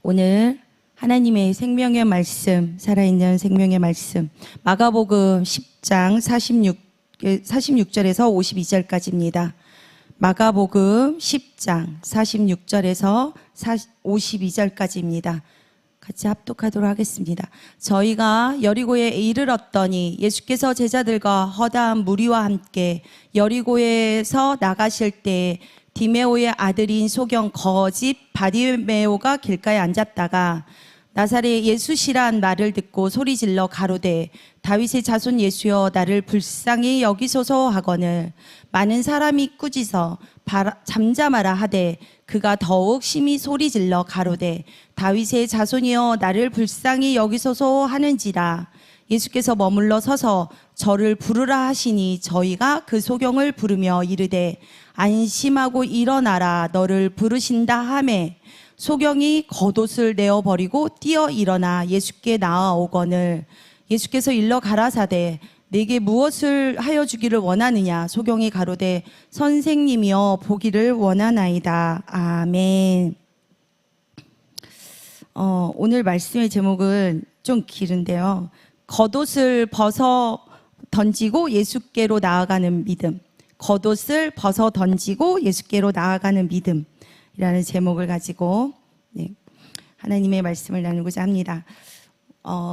오늘 하나님의 생명의 말씀, 살아있는 생명의 말씀, 마가복음 10장 46절에서 52절까지입니다. 마가복음 10장 46절에서 52절까지입니다. 같이 합독하도록 하겠습니다. 저희가 여리고에 이르렀더니 예수께서 제자들과 허다한 무리와 함께 여리고에서 나가실 때 디메오의 아들인 소경 거집 바디메오가 길가에 앉았다가 나사렛 예수시란 말을 듣고 소리질러 가로되 다윗의 자손 예수여 나를 불쌍히 여기소서 하거늘 많은 사람이 꾸짖어 잠잠하라 하되 그가 더욱 심히 소리질러 가로되 다윗의 자손이여 나를 불쌍히 여기소서 하는지라. 예수께서 머물러 서서 저를 부르라 하시니 저희가 그 소경을 부르며 이르되 안심하고 일어나라 너를 부르신다 하매 소경이 겉옷을 내어버리고 뛰어 일어나 예수께 나아오거늘 예수께서 일러 가라사대 내게 무엇을 하여 주기를 원하느냐. 소경이 가로되 선생님이여 보기를 원하나이다. 아멘. 오늘 말씀의 제목은 좀 길은데요. 겉옷을 벗어 던지고 예수께로 나아가는 믿음. 겉옷을 벗어 던지고 예수께로 나아가는 믿음이라는 제목을 가지고 하나님의 말씀을 나누고자 합니다.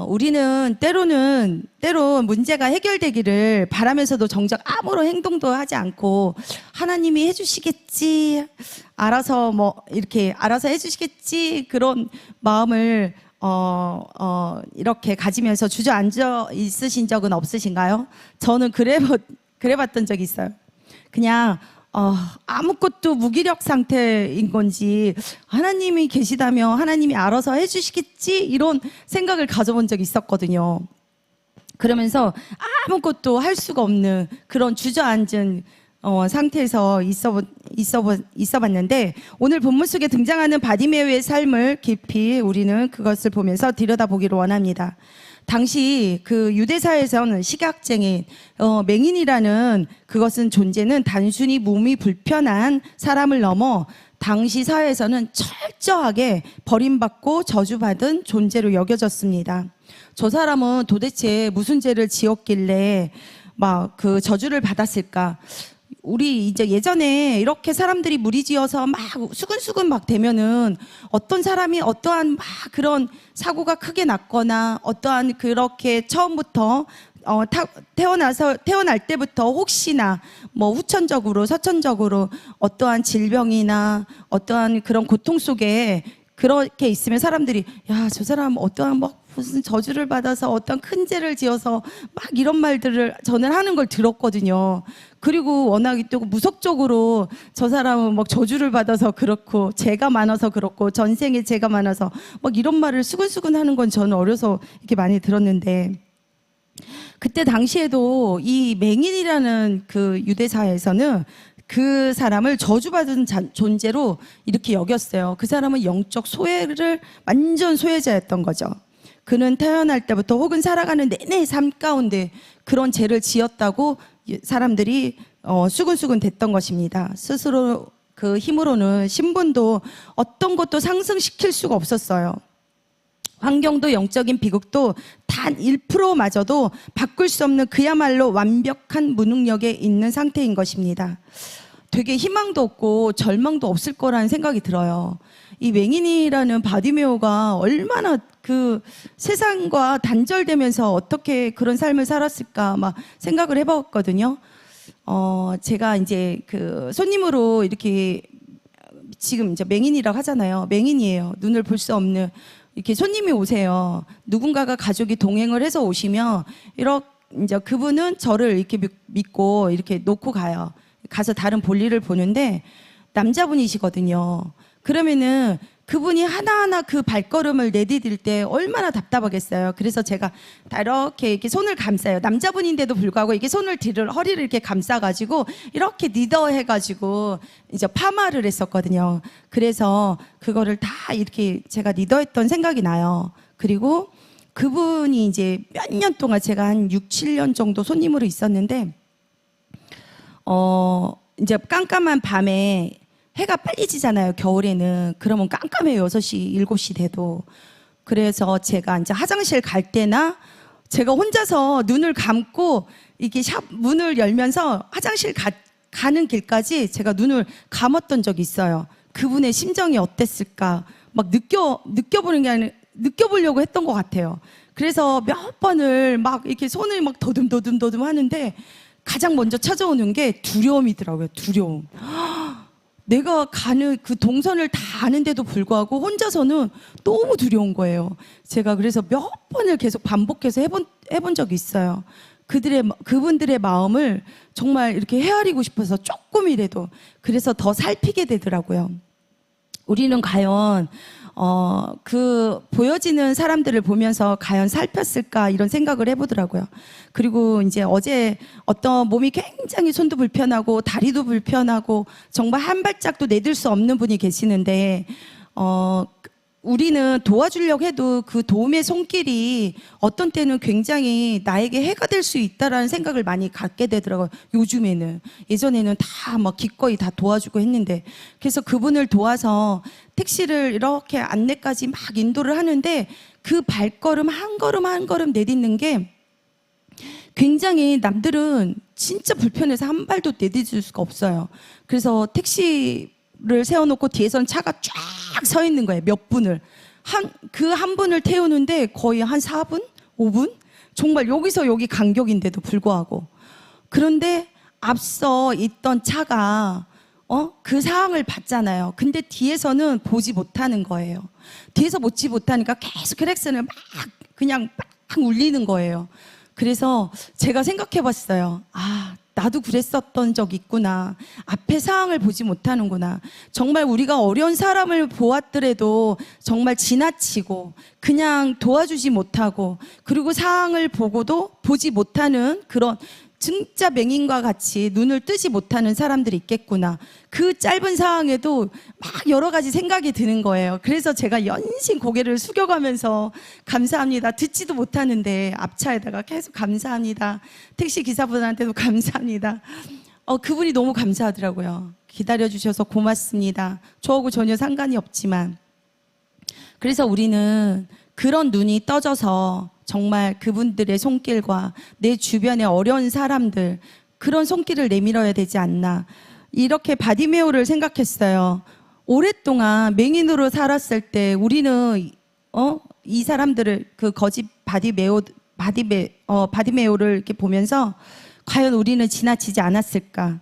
우리는 때론 문제가 해결되기를 바라면서도 정작 아무런 행동도 하지 않고 하나님이 해주시겠지, 알아서 해주시겠지 그런 마음을 이렇게 가지면서 주저앉아 있으신 적은 없으신가요? 저는 그래봤던 적이 있어요. 그냥 아무것도 무기력 상태인 건지 하나님이 계시다면 하나님이 알아서 해주시겠지 이런 생각을 가져본 적이 있었거든요. 그러면서 아무것도 할 수가 없는 그런 주저앉은 상태에서 있어봤는데 오늘 본문 속에 등장하는 바디메오의 삶을 깊이 우리는 그것을 보면서 들여다보기를 원합니다. 당시 그 유대사에서는 식약쟁인, 맹인이라는 그것은 존재는 단순히 몸이 불편한 사람을 넘어 당시 사회에서는 철저하게 버림받고 저주받은 존재로 여겨졌습니다. 저 사람은 도대체 무슨 죄를 지었길래 막 그 저주를 받았을까? 우리 이제 예전에 이렇게 사람들이 무리지어서 막 수근수근 막 되면은 어떤 사람이 어떠한 막 그런 사고가 크게 났거나 어떠한 그렇게 처음부터 태어날 때부터 혹시나 뭐 후천적으로 서천적으로 어떠한 질병이나 어떠한 그런 고통 속에 그렇게 있으면 사람들이 야, 저 사람 어떠한 무슨 저주를 받아서 어떤 큰 죄를 지어서 막 이런 말들을 저는 하는 걸 들었거든요. 그리고 워낙 또 무속적으로 저 사람은 막 저주를 받아서 그렇고 죄가 많아서 그렇고 전생에 죄가 많아서 막 이런 말을 수근수근 하는 건 저는 어려서 이렇게 많이 들었는데 그때 당시에도 이 맹인이라는 그 유대사에서는 그 사람을 저주받은 존재로 이렇게 여겼어요. 그 사람은 영적 소외를 완전 소외자였던 거죠. 그는 태어날 때부터 혹은 살아가는 내내 삶 가운데 그런 죄를 지었다고 사람들이 수근수근 됐던 것입니다. 스스로 그 힘으로는 신분도 어떤 것도 상승시킬 수가 없었어요. 환경도 영적인 비극도 단 1%마저도 바꿀 수 없는 그야말로 완벽한 무능력에 있는 상태인 것입니다. 되게 희망도 없고 절망도 없을 거라는 생각이 들어요. 이 맹인이라는 바디메오가 얼마나 그 세상과 단절되면서 어떻게 그런 삶을 살았을까 막 생각을 해봤거든요. 제가 이제 그 손님으로 이렇게 지금 이제 맹인이라고 하잖아요. 맹인이에요. 눈을 볼 수 없는 이렇게 손님이 오세요. 누군가가 가족이 동행을 해서 오시면 이렇게 이제 그분은 저를 이렇게 믿고 이렇게 놓고 가요. 가서 다른 볼일을 보는데 남자분이시거든요. 그러면은 그분이 하나하나 그 발걸음을 내디딜 때 얼마나 답답하겠어요. 그래서 제가 다 이렇게 손을 감싸요. 남자분인데도 불구하고 이게 허리를 이렇게 감싸가지고 이렇게 니더해가지고 이제 파마를 했었거든요. 그래서 그거를 다 이렇게 제가 니더했던 생각이 나요. 그리고 그분이 이제 몇 년 동안 제가 한 6, 7년 정도 손님으로 있었는데 이제 깜깜한 밤에 해가 빨리 지잖아요, 겨울에는. 그러면 깜깜해요, 6시, 7시 돼도. 그래서 제가 이제 화장실 갈 때나 제가 혼자서 눈을 감고 이게 샵 문을 열면서 화장실 가는 길까지 제가 눈을 감았던 적이 있어요. 그분의 심정이 어땠을까 막 느껴보는 게 아니라 느껴보려고 했던 것 같아요. 그래서 몇 번을 막 이렇게 손을 막 더듬더듬 하는데 가장 먼저 찾아오는 게 두려움이더라고요. 두려움. 내가 가는 그 동선을 다 아는데도 불구하고 혼자서는 너무 두려운 거예요. 제가 그래서 몇 번을 계속 반복해서 해본 적이 있어요. 그분들의 마음을 정말 이렇게 헤아리고 싶어서 조금이라도. 그래서 더 살피게 되더라고요. 우리는 과연 그 보여지는 사람들을 보면서 과연 살폈을까 이런 생각을 해보더라고요. 그리고 이제 어제 어떤 몸이 굉장히 손도 불편하고 다리도 불편하고 정말 한 발짝도 내딜 수 없는 분이 계시는데 우리는 도와주려고 해도 그 도움의 손길이 어떤 때는 굉장히 나에게 해가 될 수 있다라는 생각을 많이 갖게 되더라고요. 요즘에는. 예전에는 다 막 기꺼이 다 도와주고 했는데, 그래서 그분을 도와서 택시를 이렇게 안내까지 막 인도를 하는데 그 발걸음 한 걸음 한 걸음 내딛는 게 굉장히 남들은 진짜 불편해서 한 발도 내딛을 수가 없어요. 그래서 택시를 세워놓고 뒤에선 차가 쫙 서 있는 거예요. 몇 분을. 그 한 분을 태우는데 거의 한 4분? 5분? 정말 여기서 여기 간격인데도 불구하고. 그런데 앞서 있던 차가 그 상황을 봤잖아요. 근데 뒤에서는 보지 못하는 거예요. 뒤에서 보지 못하니까 계속 크랙슨을 막 그냥 막 울리는 거예요. 그래서 제가 생각해 봤어요. 아, 나도 그랬었던 적 있구나. 앞에 상황을 보지 못하는구나. 정말 우리가 어려운 사람을 보았더라도 정말 지나치고 그냥 도와주지 못하고 그리고 상황을 보고도 보지 못하는 그런 진짜 맹인과 같이 눈을 뜨지 못하는 사람들이 있겠구나. 그 짧은 상황에도 막 여러 가지 생각이 드는 거예요. 그래서 제가 연신 고개를 숙여가면서 감사합니다. 듣지도 못하는데 앞차에다가 계속 감사합니다. 택시 기사분한테도 감사합니다. 그분이 너무 감사하더라고요. 기다려주셔서 고맙습니다. 저하고 전혀 상관이 없지만. 그래서 우리는 그런 눈이 떠져서 정말 그분들의 손길과 내 주변의 어려운 사람들 그런 손길을 내밀어야 되지 않나 이렇게 바디메오를 생각했어요. 오랫동안 맹인으로 살았을 때 우리는 이 사람들을 그 거짓 바디메오를 이렇게 보면서 과연 우리는 지나치지 않았을까?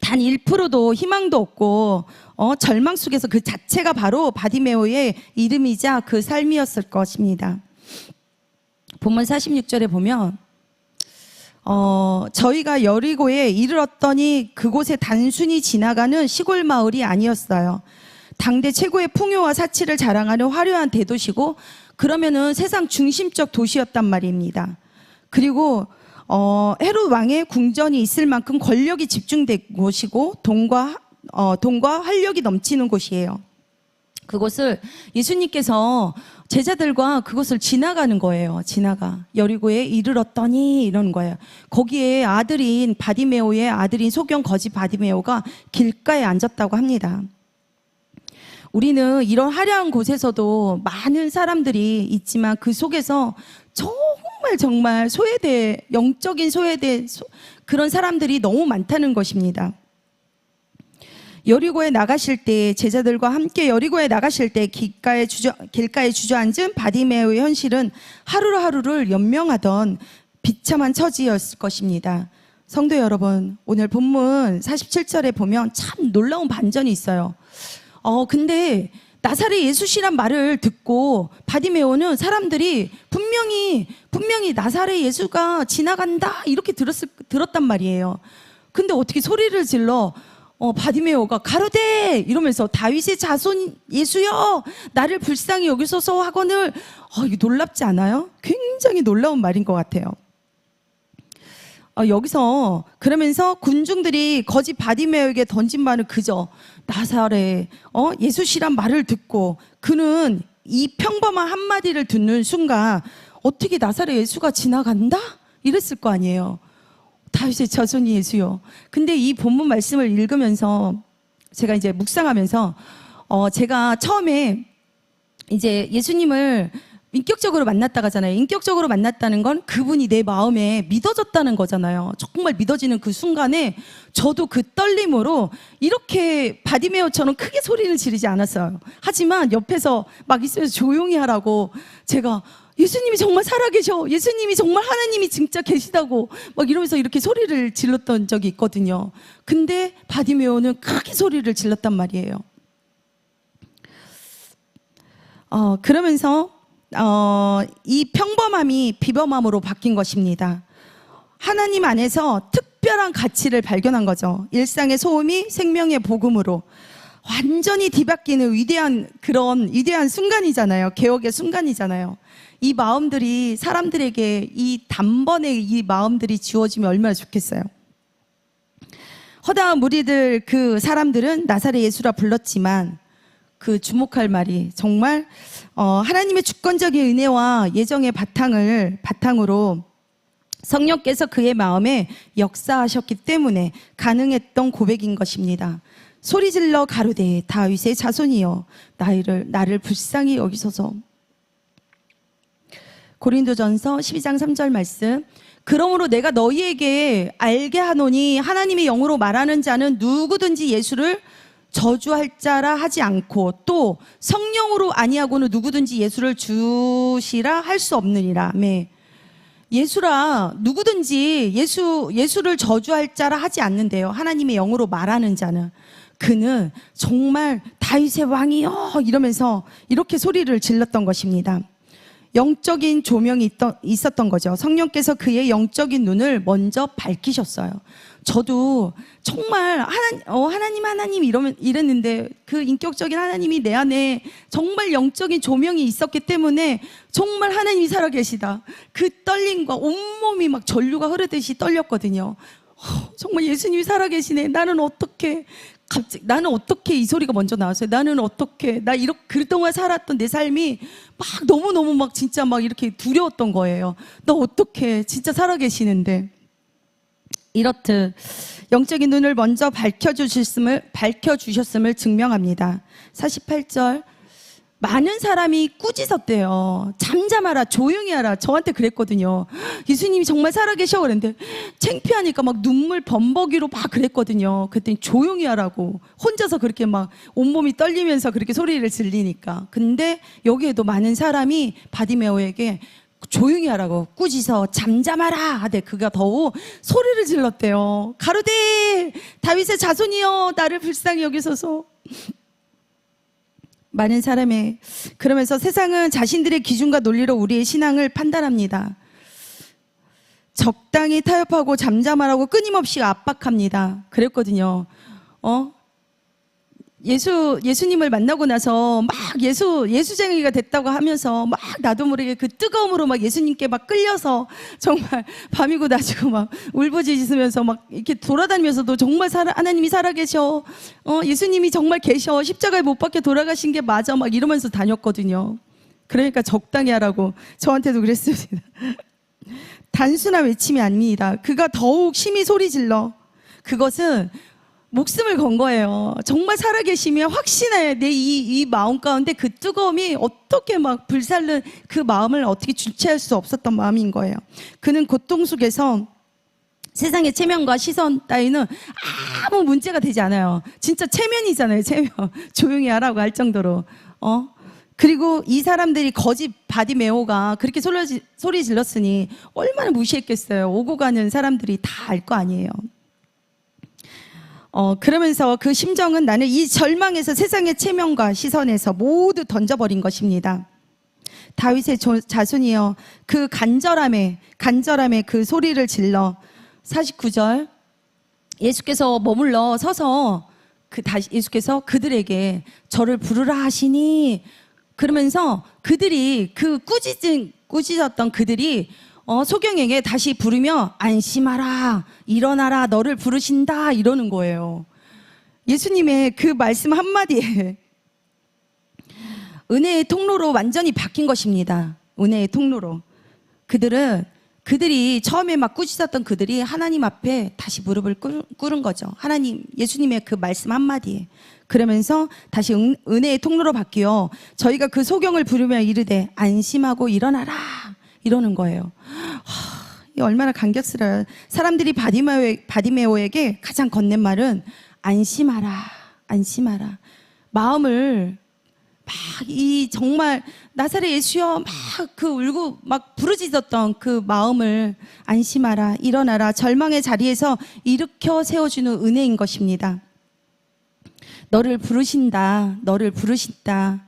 단 1%도 희망도 없고 절망 속에서 그 자체가 바로 바디메오의 이름이자 그 삶이었을 것입니다. 본문 46절에 보면 저희가 여리고에 이르렀더니 그곳에 단순히 지나가는 시골 마을이 아니었어요. 당대 최고의 풍요와 사치를 자랑하는 화려한 대도시고 그러면은 세상 중심적 도시였단 말입니다. 그리고 헤롯 왕의 궁전이 있을 만큼 권력이 집중된 곳이고 돈과 활력이 넘치는 곳이에요. 그곳을 예수님께서 제자들과 그곳을 지나가는 거예요. 여리고에 이르렀더니 이런 거예요. 거기에 아들인 바디메오의 아들인 소경 거지 바디메오가 길가에 앉았다고 합니다. 우리는 이런 화려한 곳에서도 많은 사람들이 있지만 그 속에서 정말 영적인 소외된 그런 사람들이 너무 많다는 것입니다. 여리고에 나가실 때 제자들과 함께 여리고에 나가실 때 길가에 주저앉은 바디메오의 현실은 하루를 연명하던 비참한 처지였을 것입니다. 성도 여러분, 오늘 본문 47절에 보면 참 놀라운 반전이 있어요. 근데 나사렛 예수시란 말을 듣고 바디메오는 사람들이 분명히 나사렛 예수가 지나간다 이렇게 들었단 말이에요. 근데 어떻게 소리를 질러 바디메오가 가로되 이러면서 다윗의 자손 예수여 나를 불쌍히 여기소서 하거늘 이거 놀랍지 않아요? 굉장히 놀라운 말인 것 같아요. 여기서 그러면서 군중들이 거짓 바디메오에게 던진 말은 그저 나사렛 예수시란 말을 듣고 그는 이 평범한 한마디를 듣는 순간 어떻게 나사렛 예수가 지나간다? 이랬을 거 아니에요. 다윗의 자손이 예수요. 근데 이 본문 말씀을 읽으면서 제가 이제 묵상하면서 제가 처음에 이제 예수님을 인격적으로 만났다가잖아요. 인격적으로 만났다는 건 그분이 내 마음에 믿어졌다는 거잖아요. 정말 믿어지는 그 순간에 저도 그 떨림으로 이렇게 바디메어처럼 크게 소리를 지르지 않았어요. 하지만 옆에서 막 있으면서 조용히 하라고 제가 예수님이 정말 살아계셔. 예수님이 정말 하나님이 진짜 계시다고 막 이러면서 이렇게 소리를 질렀던 적이 있거든요. 근데 바디메어는 크게 소리를 질렀단 말이에요. 그러면서 이 평범함이 비범함으로 바뀐 것입니다. 하나님 안에서 특별한 가치를 발견한 거죠. 일상의 소음이 생명의 복음으로 완전히 뒤바뀌는 그런 위대한 순간이잖아요. 개혁의 순간이잖아요. 이 마음들이 사람들에게 이 단번에 이 마음들이 지워지면 얼마나 좋겠어요. 허다한 무리들 그 사람들은 나사렛 예수라 불렀지만 그 주목할 말이 정말 하나님의 주권적인 은혜와 예정의 바탕으로 성령께서 그의 마음에 역사하셨기 때문에 가능했던 고백인 것입니다. 소리질러 가로되 다윗의 자손이여 나를 불쌍히 여기소서. 고린도전서 12장 3절 말씀. 그러므로 내가 너희에게 알게 하노니 하나님의 영으로 말하는 자는 누구든지 예수를 저주할 자라 하지 않고 또 성령으로 아니하고는 누구든지 예수를 주시라 할 수 없느니라. 네. 예수라 누구든지 예수를 저주할 자라 하지 않는데요. 하나님의 영으로 말하는 자는 그는 정말 다윗의 왕이여 이러면서 이렇게 소리를 질렀던 것입니다. 영적인 조명이 있었던 거죠. 성령께서 그의 영적인 눈을 먼저 밝히셨어요. 저도 정말 하나님 이랬는데 그 인격적인 하나님이 내 안에 정말 영적인 조명이 있었기 때문에 정말 하나님이 살아계시다. 그 떨림과 온몸이 막 전류가 흐르듯이 떨렸거든요. 정말 예수님이 살아계시네. 나는 어떻게 이 소리가 먼저 나왔어요. 나는 어떻게 이렇게 그동안 살았던 내 삶이 막 너무너무 막 진짜 막 이렇게 두려웠던 거예요. 나 어떻게 진짜 살아계시는데. 이렇듯 영적인 눈을 먼저 밝혀주셨음을 증명합니다. 48절. 많은 사람이 꾸짖었대요. 잠잠하라, 조용히 하라. 저한테 그랬거든요. 예수님이 정말 살아계셔 그랬는데 창피하니까 막 눈물 범벅이로 막 그랬거든요. 그랬더니 조용히 하라고. 혼자서 그렇게 막 온몸이 떨리면서 그렇게 소리를 질리니까. 근데 여기에도 많은 사람이 바디메오에게 조용히 하라고 꾸짖어 잠잠하라 하되 그가 더욱 소리를 질렀대요. 가로되 다윗의 자손이여 나를 불쌍히 여기소서. 많은 사람의 그러면서 세상은 자신들의 기준과 논리로 우리의 신앙을 판단합니다. 적당히 타협하고 잠잠하라고 끊임없이 압박합니다. 그랬거든요. 예수님을 만나고 나서 막 예수쟁이가 됐다고 하면서 막 나도 모르게 그 뜨거움으로 막 예수님께 막 끌려서 정말 밤이고 낮이고 막 울부짖으면서 막 이렇게 돌아다니면서도 정말 하나님이 살아계셔. 예수님이 정말 계셔. 십자가에 못 박혀 돌아가신 게 맞아. 막 이러면서 다녔거든요. 그러니까 적당히 하라고 저한테도 그랬습니다. 단순한 외침이 아닙니다. 그가 더욱 심히 소리 질러. 그것은 목숨을 건 거예요. 정말 살아계시며 확신해. 내 이 마음 가운데 그 뜨거움이 어떻게 막 불살른 그 마음을 어떻게 주체할 수 없었던 마음인 거예요. 그는 고통 속에서 세상의 체면과 시선 따위는 아무 문제가 되지 않아요. 진짜 체면이잖아요. 체면. 조용히 하라고 할 정도로. 그리고 이 사람들이 거짓 바디메오가 그렇게 소리 질렀으니 얼마나 무시했겠어요. 오고 가는 사람들이 다 알 거 아니에요. 그러면서 그 심정은 나는 이 절망에서 세상의 체면과 시선에서 모두 던져버린 것입니다. 다윗의 자손이여 그 간절함에 그 소리를 질러. 49절. 예수께서 머물러 서서 예수께서 그들에게 저를 부르라 하시니 그러면서 그들이 그 꾸짖었던 그들이 소경에게 다시 부르며 안심하라, 일어나라, 너를 부르신다 이러는 거예요. 예수님의 그 말씀 한마디에 은혜의 통로로 완전히 바뀐 것입니다. 은혜의 통로로. 그들은 그들이 처음에 막 꾸짖었던 그들이 하나님 앞에 다시 무릎을 꿇은 거죠. 하나님, 예수님의 그 말씀 한마디에. 그러면서 다시 은혜의 통로로 바뀌어 저희가 그 소경을 부르며 이르되 안심하고 일어나라 이러는 거예요. 얼마나 감격스러워요. 사람들이 바디메오에게 가장 건넨 말은 안심하라, 안심하라. 마음을 막 정말 나사렛 예수여 막 그 울고 막 부르짖었던 그 마음을 안심하라, 일어나라, 절망의 자리에서 일으켜 세워주는 은혜인 것입니다. 너를 부르신다, 너를 부르신다.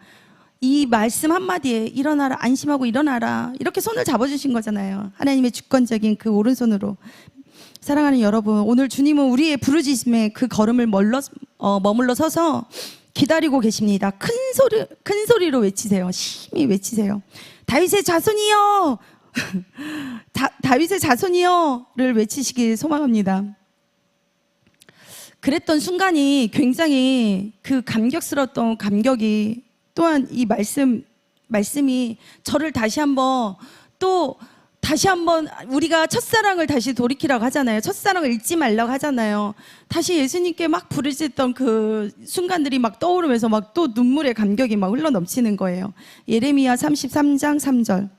이 말씀 한마디에 일어나라, 안심하고 일어나라 이렇게 손을 잡아주신 거잖아요. 하나님의 주권적인 그 오른손으로. 사랑하는 여러분, 오늘 주님은 우리의 부르짖음에 그 걸음을 머물러 서서 기다리고 계십니다. 큰 소리로 외치세요. 심히 외치세요. 다윗의 자손이여, 다윗의 자손이여를 외치시길 소망합니다. 그랬던 순간이 굉장히 그 감격스러웠던 감격이 또한 이 말씀이 저를 다시 한번 우리가 첫사랑을 다시 돌이키라고 하잖아요. 첫사랑을 잊지 말라고 하잖아요. 다시 예수님께 막 부르짖던 그 순간들이 막 떠오르면서 막 또 눈물의 감격이 막 흘러넘치는 거예요. 예레미야 33장 3절.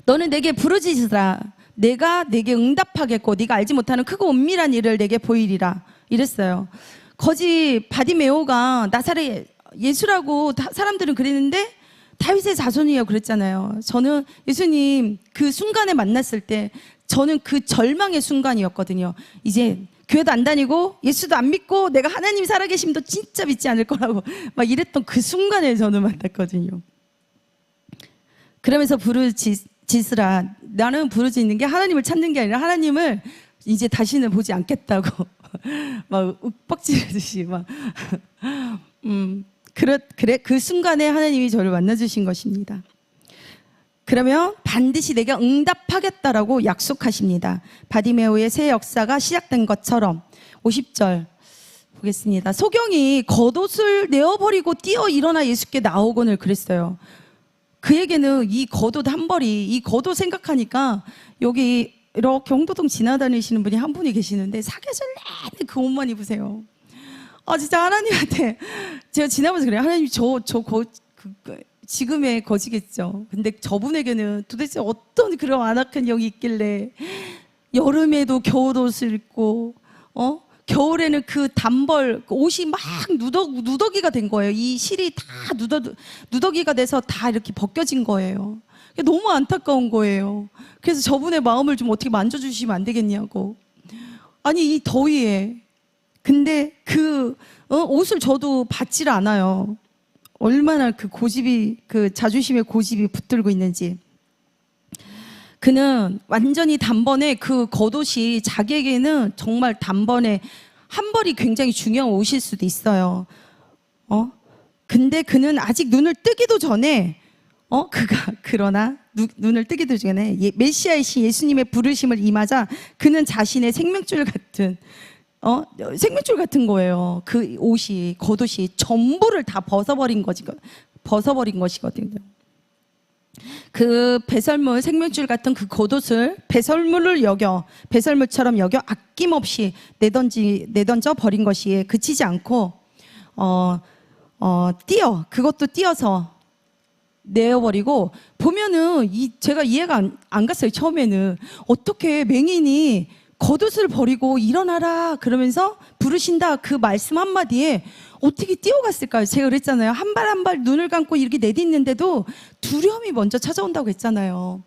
너는 내게 부르짖으라. 내가 내게 응답하겠고 네가 알지 못하는 크고 은밀한 일을 내게 보이리라. 이랬어요. 거지 바디메오가 나사렛 예수라고 사람들은 그랬는데 다윗의 자손이에요 그랬잖아요. 저는 예수님 그 순간에 만났을 때 저는 그 절망의 순간이었거든요. 이제 교회도 안 다니고 예수도 안 믿고 내가 하나님 살아계심도 진짜 믿지 않을 거라고 막 이랬던 그 순간에 저는 만났거든요. 그러면서 부르짖으라. 나는 부르짖는 게 하나님을 찾는 게 아니라 하나님을 이제 다시는 보지 않겠다고 막 윽박지르듯이 막 그 순간에 하나님이 저를 만나주신 것입니다. 그러면 반드시 내가 응답하겠다라고 약속하십니다. 바디메오의 새 역사가 시작된 것처럼 50절 보겠습니다. 소경이 겉옷을 내어버리고 뛰어 일어나 예수께 나오거늘 그랬어요. 그에게는 이 겉옷 한 벌이, 이 겉옷 생각하니까 여기 이렇게 홍도동 지나다니시는 분이 한 분이 계시는데 사계절 내내 그 옷만 입으세요. 진짜 하나님한테 제가 지나면서 그래요. 하나님 지금의 거지겠죠. 근데 저분에게는 도대체 어떤 그런 안악한 영이 있길래 여름에도 겨울옷을 입고 겨울에는 그 단벌 옷이 막 누더기가 된 거예요. 이 실이 다 누더기가 돼서 다 이렇게 벗겨진 거예요. 너무 안타까운 거예요. 그래서 저분의 마음을 좀 어떻게 만져주시면 안 되겠냐고. 아니 이 더위에 근데 그 옷을 저도 받지를 않아요. 얼마나 그 고집이, 그 자존심의 고집이 붙들고 있는지. 그는 완전히 단번에 그 겉옷이 자기에게는 정말 단번에 한 벌이 굉장히 중요한 옷일 수도 있어요. 근데 그는 아직 눈을 뜨기도 전에 그러나 눈을 뜨기도 전에 메시아이신 예수님의 부르심을 임하자 그는 자신의 생명줄 같은 거예요. 그 옷이, 겉옷이 전부를 다 벗어버린 것이거든요. 그 배설물, 생명줄 같은 그 겉옷을 배설물처럼 여겨 아낌없이 내던져 버린 것이 그치지 않고, 그것도 띄어서 내어버리고, 보면은 제가 이해가 안 갔어요. 처음에는 어떻게 맹인이 겉옷을 버리고 일어나라 그러면서 부르신다 그 말씀 한마디에 어떻게 뛰어갔을까요? 제가 그랬잖아요. 한 발 한 발 눈을 감고 이렇게 내딛는데도 두려움이 먼저 찾아온다고 했잖아요.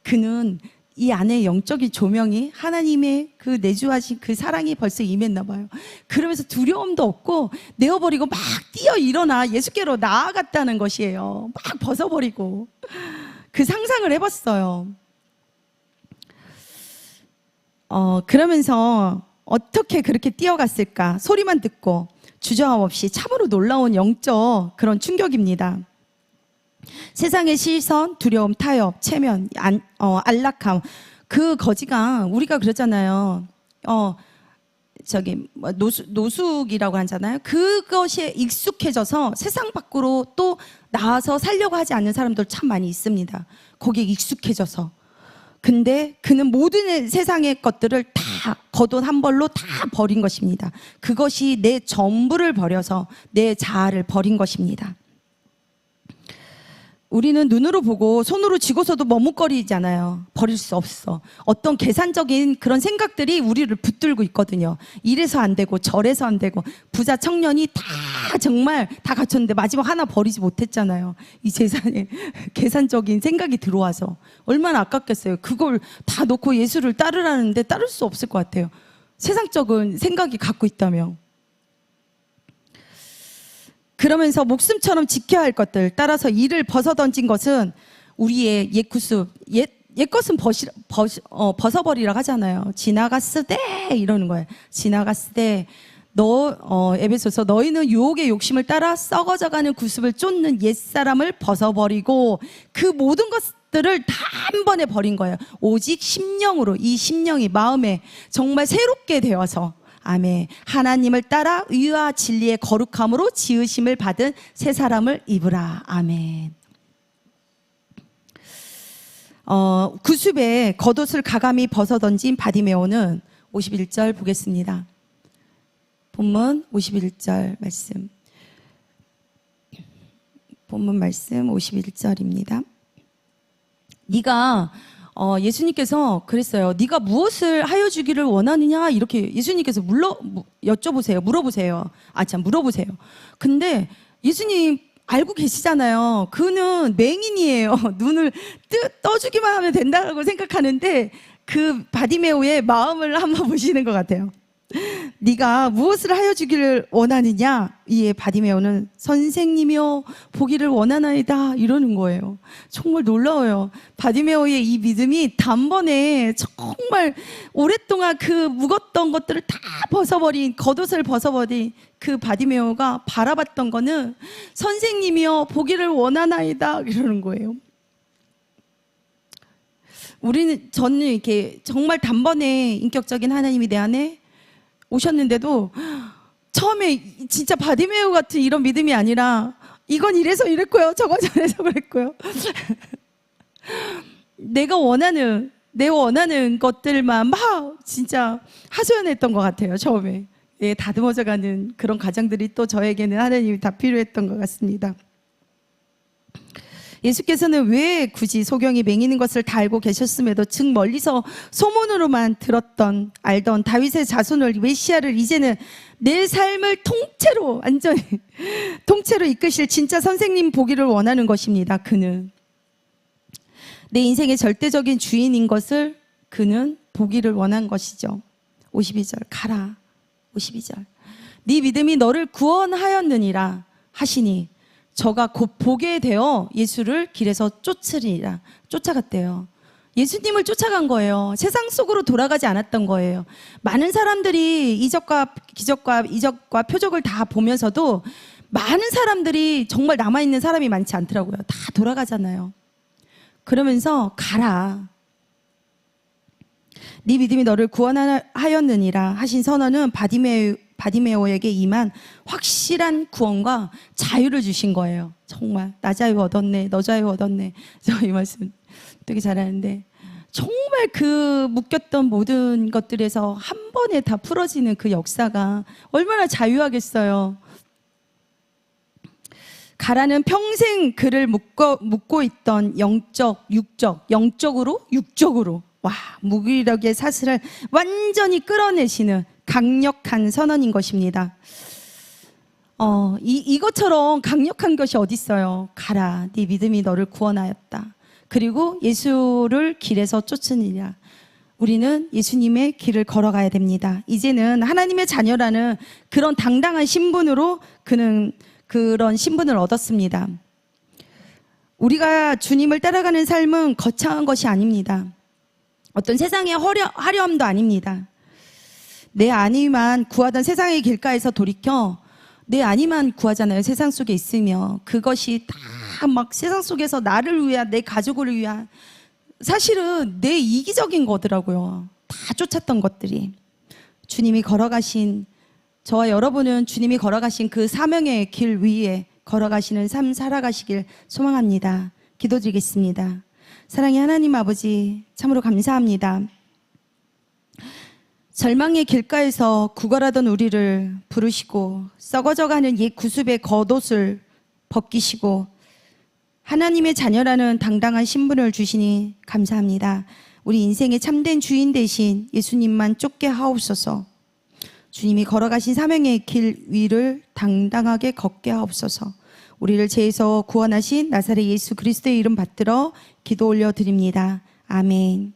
그는 이 안에 영적인 조명이 하나님의 그 내주하신 그 사랑이 벌써 임했나 봐요. 그러면서 두려움도 없고 내어버리고 막 뛰어 일어나 예수께로 나아갔다는 것이에요. 막 벗어버리고 그 상상을 해봤어요. 그러면서 어떻게 그렇게 뛰어갔을까? 소리만 듣고 주저함 없이 참으로 놀라운 영적 그런 충격입니다. 세상의 시선, 두려움, 타협, 체면, 안락함. 그 거지가 우리가 그러잖아요. 노숙이라고 하잖아요. 그것에 익숙해져서 세상 밖으로 또 나와서 살려고 하지 않는 사람들 참 많이 있습니다. 거기에 익숙해져서. 근데 그는 모든 세상의 것들을 다 겉옷 한 벌로 다 버린 것입니다. 그것이 내 전부를 버려서 내 자아를 버린 것입니다. 우리는 눈으로 보고 손으로 쥐고서도 머뭇거리잖아요. 버릴 수 없어. 어떤 계산적인 그런 생각들이 우리를 붙들고 있거든요. 이래서 안 되고 저래서 안 되고, 부자 청년이 다 정말 다 갖췄는데 마지막 하나 버리지 못했잖아요. 이 재산에 계산적인 생각이 들어와서 얼마나 아깝겠어요. 그걸 다 놓고 예수를 따르라는데 따를 수 없을 것 같아요. 세상적인 생각이 갖고 있다면. 그러면서 목숨처럼 지켜야 할 것들, 따라서 이를 벗어던진 것은 우리의 옛 구습, 옛 것은 벗어버리라 하잖아요. 지나갔으되 이러는 거예요. 지나갔으되 에베소서, 너희는 유혹의 욕심을 따라 썩어져가는 구습을 쫓는 옛사람을 벗어버리고 그 모든 것들을 다 한 번에 버린 거예요. 오직 심령으로, 이 심령이 마음에 정말 새롭게 되어서, 아멘, 하나님을 따라 의와 진리의 거룩함으로 지으심을 받은 새 사람을 입으라. 아멘. 구습에 겉옷을 가감히 벗어던진 바디메오는 51절 보겠습니다. 본문 51절 말씀. 본문 말씀 51절입니다. 네가 예수님께서 그랬어요. 네가 무엇을 하여 주기를 원하느냐, 이렇게 예수님께서 물어보세요. 물어보세요. 근데 예수님 알고 계시잖아요. 그는 맹인이에요. 눈을 떠주기만 하면 된다고 생각하는데 그 바디메오의 마음을 한번 보시는 것 같아요. 네가 무엇을 하여 주기를 원하느냐, 이에 바디메오는 선생님이여 보기를 원하나이다 이러는 거예요. 정말 놀라워요. 바디메오의 이 믿음이 단번에 정말 오랫동안 그 묵었던 것들을 다 벗어버린, 겉옷을 벗어버린 그 바디메오가 바라봤던 거는 선생님이여 보기를 원하나이다 이러는 거예요. 저는 이렇게 정말 단번에 인격적인 하나님이 내 안에 오셨는데도 처음에 진짜 바디메오 같은 이런 믿음이 아니라 이건 이래서 이랬고요, 저건 저래서 그랬고요. 내 원하는 것들만 막 진짜 하소연했던 것 같아요. 처음에 다듬어져가는 그런 과정들이 또 저에게는 하나님이 다 필요했던 것 같습니다. 예수께서는 왜 굳이 소경이 맹인인 것을 다 알고 계셨음에도 즉 멀리서 소문으로만 알던 다윗의 자손을, 메시아를 이제는 내 삶을 통째로, 완전히 통째로 이끄실 진짜 선생님 보기를 원하는 것입니다. 그는 내 인생의 절대적인 주인인 것을 그는 보기를 원한 것이죠. 52절 가라. 52절 네 믿음이 너를 구원하였느니라 하시니 저가 곧 보게 되어 예수를 길에서 쫓으리라. 쫓아갔대요. 예수님을 쫓아간 거예요. 세상 속으로 돌아가지 않았던 거예요. 많은 사람들이 이적과 기적과 이적과 표적을 다 보면서도 많은 사람들이 정말 남아있는 사람이 많지 않더라고요. 다 돌아가잖아요. 그러면서 가라. 네 믿음이 너를 구원하였느니라 하신 선언은 바디메오에게 임한 확실한 구원과 자유를 주신 거예요. 정말 나 자유 얻었네, 너 자유 얻었네. 저 이 말씀 되게 잘하는데 정말 그 묶였던 모든 것들에서 한 번에 다 풀어지는 그 역사가 얼마나 자유하겠어요. 가라는 평생 그를 묶고 있던 육적으로 와, 무기력의 사슬을 완전히 끌어내시는 강력한 선언인 것입니다. 이것처럼 강력한 것이 어디 있어요? 가라, 네 믿음이 너를 구원하였다. 그리고 예수를 길에서 쫓으니라. 우리는 예수님의 길을 걸어가야 됩니다. 이제는 하나님의 자녀라는 그런 당당한 신분으로 그는 그런 신분을 얻었습니다. 우리가 주님을 따라가는 삶은 거창한 것이 아닙니다. 어떤 세상의 화려함도 아닙니다. 내 안위만 구하던 세상의 길가에서 돌이켜 내 안위만 구하잖아요. 세상 속에 있으며 그것이 다 막 세상 속에서 나를 위한, 내 가족을 위한, 사실은 내 이기적인 거더라고요. 다 쫓았던 것들이. 주님이 걸어가신, 저와 여러분은 주님이 걸어가신 그 사명의 길 위에 걸어가시는 삶 살아가시길 소망합니다. 기도드리겠습니다. 사랑의 하나님 아버지, 참으로 감사합니다. 절망의 길가에서 구걸하던 우리를 부르시고 썩어져가는 옛 구습의 겉옷을 벗기시고 하나님의 자녀라는 당당한 신분을 주시니 감사합니다. 우리 인생의 참된 주인 대신 예수님만 쫓게 하옵소서. 주님이 걸어가신 사명의 길 위를 당당하게 걷게 하옵소서. 우리를 죄에서 구원하신 나사렛 예수 그리스도의 이름 받들어 기도 올려드립니다. 아멘.